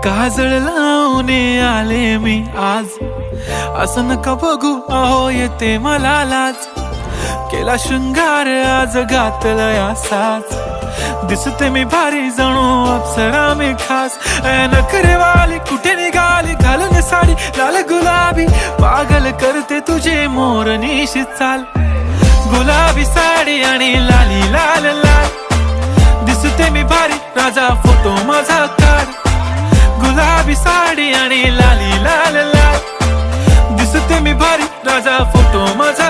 काजळ लावून आले मी आज, असं नका बघू अहो येते मला लाज. केला शृंगार आज घातलाय असाच, दिसते मी भारी जणू अप्सरा मी खास. नखरेवाली कुठे निघाली घालून साडी लाल गुलाबी, पागल करते तुझे मोरनीशी चाल. गुलाबी साडी आणि लाली लाल लाल, दिसते मी भारी राजा फोटो माझा काढ. गुलाबी साडी आणि लाली लाल लाल, दिसते मी भारी राजा फोटो माझा